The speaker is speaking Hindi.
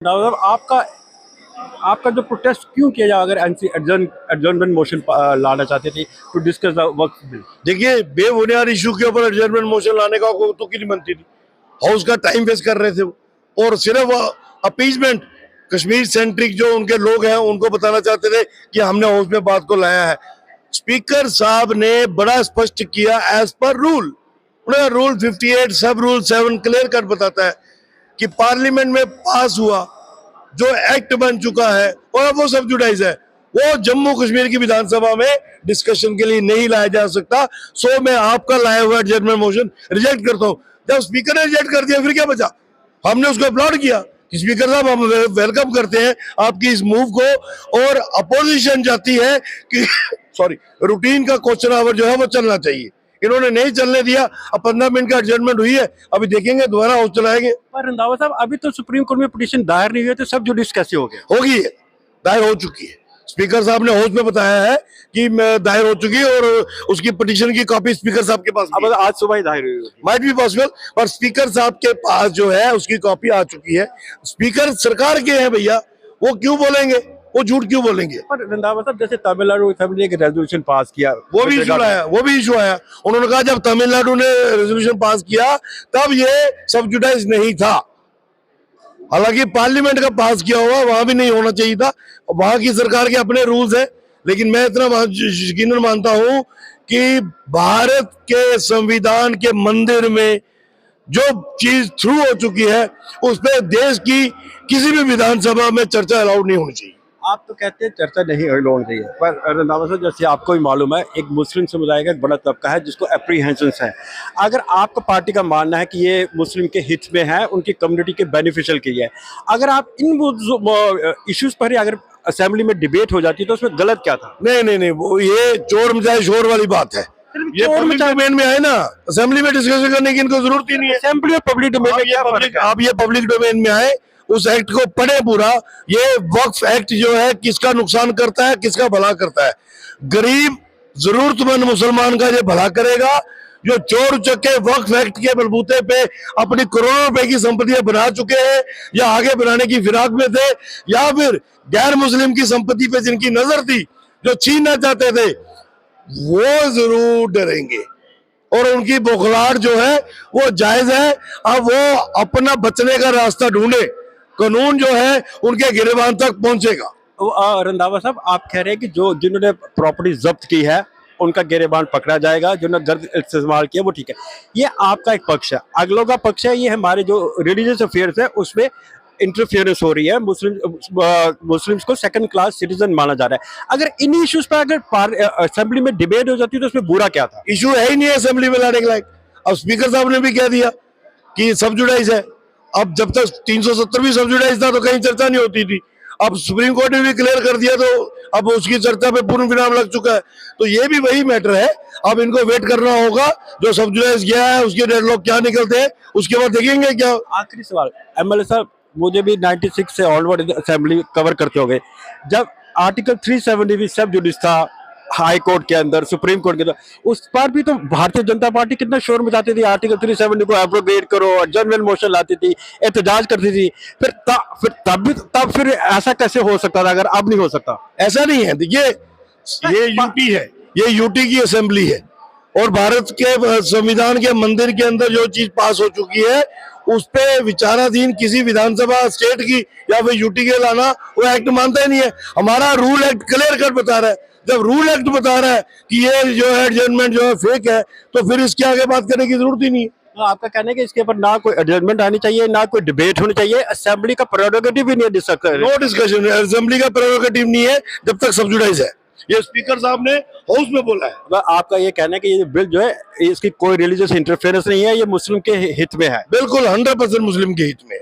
मतलब आपका आपका जो प्रोटेस्ट क्यों किया जाए अगर एडजर्नमेंट मोशन लाना चाहते थे to discuss the Waqf bill. देखिए, बेबुनियाद इशू के ऊपर एडजर्नमेंट मोशन लाने का कोई तुक ही नहीं बनती थी। हाउस का टाइम वेस्ट कर रहे थे वो, और सिर्फ अपीजमेंट कश्मीर सेंट्रिक जो उनके लोग हैं उनको बताना चाहते थे कि हमने हाउस में बात को लाया है। स्पीकर साहब ने बड़ा स्पष्ट किया एज पर रूल, रूल 58 सब रूल 7 क्लियर कट बताता है कि पार्लियामेंट में पास हुआ जो एक्ट बन चुका है और वो सब जुडाइज है, वो जम्मू कश्मीर की विधानसभा में डिस्कशन के लिए नहीं लाया जा सकता। सो मैं आपका लाया हुआ एडजर्नमेंट मोशन रिजेक्ट करता हूं। जब स्पीकर ने रिजेक्ट कर दिया फिर क्या बचा? हमने उसको अपलॉड किया कि स्पीकर साहब हम वेलकम करते हैं आपकी इस मूव को, और अपोजिशन चाहती है कि सॉरी रूटीन का क्वेश्चन आवर जो है वो चलना चाहिए। इन्होंने नहीं चलने दिया। अब 15 मिनट का एडजर्नमेंट हुई है, अभी देखेंगे दोबारा हाउस चलाएंगे। पर रंधावा साहब अभी तो सुप्रीम कोर्ट में पिटीशन दायर नहीं हुई है, तो सब जुडिस कैसे हो गया? होगी, दायर हो चुकी है। स्पीकर साहब ने हाउस में बताया है कि दायर हो चुकी है, और उसकी पिटीशन की कॉपी स्पीकर साहब के पास अब आज सुबह ही दायर हुई है। माइट बी पॉसिबल, पर स्पीकर साहब के पास जो है उसकी कॉपी आ चुकी है। स्पीकर सरकार के हैं भैया, वो क्यों बोलेंगे, वो झूठ क्यों बोलेंगे? पर रंधावा साहब जैसे तमिलनाडु असेंबली ने एक रेजोल्यूशन पास किया, वो भी इशू आया। उन्होंने कहा जब तमिलनाडु ने रेजोल्यूशन पास किया तब ये सब्जुडाइज नहीं था। हालांकि पार्लियामेंट का पास किया हुआ वहां भी नहीं होना चाहिए था, वहां की सरकार के अपने रूल्स हैं। लेकिन मैं इतना यकीनन मानता हूं कि भारत के संविधान के मंदिर में जो चीज थ्रू हो चुकी है उस पर देश की किसी भी विधानसभा में चर्चा अलाउड नहीं होनी चाहिए। आप तो कहते हैं चर्चा नहीं होनी चाहिए, पर रंधावा साहब जैसे आपको भी मालूम है एक मुस्लिम समुदाय का एक बड़ा तबका है जिसको एप्रीहेंशंस है। अगर आपका पार्टी का मानना है कि ये मुस्लिम के हित में है, उनकी कम्युनिटी के बेनिफिशियल की है, अगर आप इन इश्यूज पर ही अगर असेंबली में डिबेट हो जाती है तो उसमें गलत क्या था? नहीं, वो ये चोर मचाए शोर वाली बात है। ये पब्लिक डोमेन में है ना, असेंबली में डिस्कशन करने की इनको जरूरत ही नहीं है। असेंबली और पब्लिक डोमेन में क्या फर्क है? आप ये पब्लिक डोमेन में आए, उस एक्ट को पढ़े पूरा। ये वक्फ एक्ट जो है किसका नुकसान करता है, किसका भला करता है? गरीब जरूरतमंद मुसलमान का ये भला करेगा जो चोर चक्के वक्फ एक्ट के बलबूते पे अपनी करोड़ों रुपए की संपत्तियां बना चुके हैं या आगे बनाने की फिराक में थे, या फिर गैर मुस्लिम की संपत्ति पे जिनकी नजर थी जो छीनना चाहते थे, वो जरूर डरेंगे। और उनकी बौखलाहट जो है वो जायज है। अब वो अपना बचने का रास्ता ढूंढे, कानून जो है उनके गिरबान तक पहुंचेगा। रंधावा साहब आप कह रहे हैं कि जो जिन्होंने प्रॉपर्टी जब्त की है उनका गिरबान पकड़ा जाएगा, जिन्होंने गलत इस्तेमाल किया वो ठीक है। ये आपका एक पक्ष है। अगलों का पक्ष है ये हमारे जो रिलीजियस अफेयर्स है उसमें इंटरफेरेंस हो रही है, मुस्लिम्स को सेकंड क्लास सिटीजन माना जा रहा है। अगर इन इश्यूज पर अगर असेंबली में डिबेट हो जाती तो उसमें बुरा क्या था? इशू है ही नहीं असेंबली में लाने के लायक। अब स्पीकर साहब ने भी कह दिया कि सब्जुडाइज है। अब जब तक 370 भी सब्जुडाइज था तो कहीं चर्चा नहीं होती थी। अब सुप्रीम कोर्ट ने भी क्लियर कर दिया तो अब उसकी चर्चा पे पूर्ण विराम लग चुका है। तो ये भी वही मैटर है। अब इनको वेट करना होगा, जो सब्जुडाइज गया है उसके डेडलॉक क्या निकलते हैं उसके बाद देखेंगे क्या। आखिरी सवाल एमएलए साहब, मुझे भी 96 से ऑनवर्ड असेंबली कवर करते हो गए। जब आर्टिकल 370 सब जुडिस था हाई कोर्ट के अंदर, सुप्रीम कोर्ट के अंदर, उस पर भी तो भारतीय जनता पार्टी कितना शोर मचाती थी, आर्टिकल 370 को एब्रोगेट करो, एडजर्नमेंट मोशन लाती थी, एहतजाज करती थी। तब फिर ऐसा कैसे हो सकता था अगर अब नहीं हो सकता? ऐसा नहीं है। देखिए, ये यूटी है, ये यूटी की असेंबली है, और भारत के संविधान के मंदिर के अंदर जो चीज पास हो चुकी है उस पे विचाराधीन किसी विधानसभा स्टेट की या फिर यूटी के लाना वो एक्ट मानता ही नहीं है। हमारा रूल एक्ट क्लियर कट बता रहा है। जब रूल एक्ट बता रहा है कि ये जो है एडजर्नमेंट जो है फेक है, तो फिर इसके आगे बात करने की जरूरत ही नहीं है। तो आपका कहना है कि इसके ऊपर ना कोई एडजर्नमेंट आनी चाहिए, ना कोई डिबेट होनी चाहिए, असेंबली का प्रेरोगेटिव भी नहीं डिस्कस कर। नो डिस्कशन, असेंबली का प्रेरोगेटिव नहीं है जब तक सब्जुडाइज है। ये स्पीकर साहब ने हाउस में बोला है। आपका ये कहना है कि ये बिल जो है इसकी कोई रिलीजियस इंटरफेरेंस नहीं है, ये मुस्लिम के हित में है? बिल्कुल 100% मुस्लिम के हित में।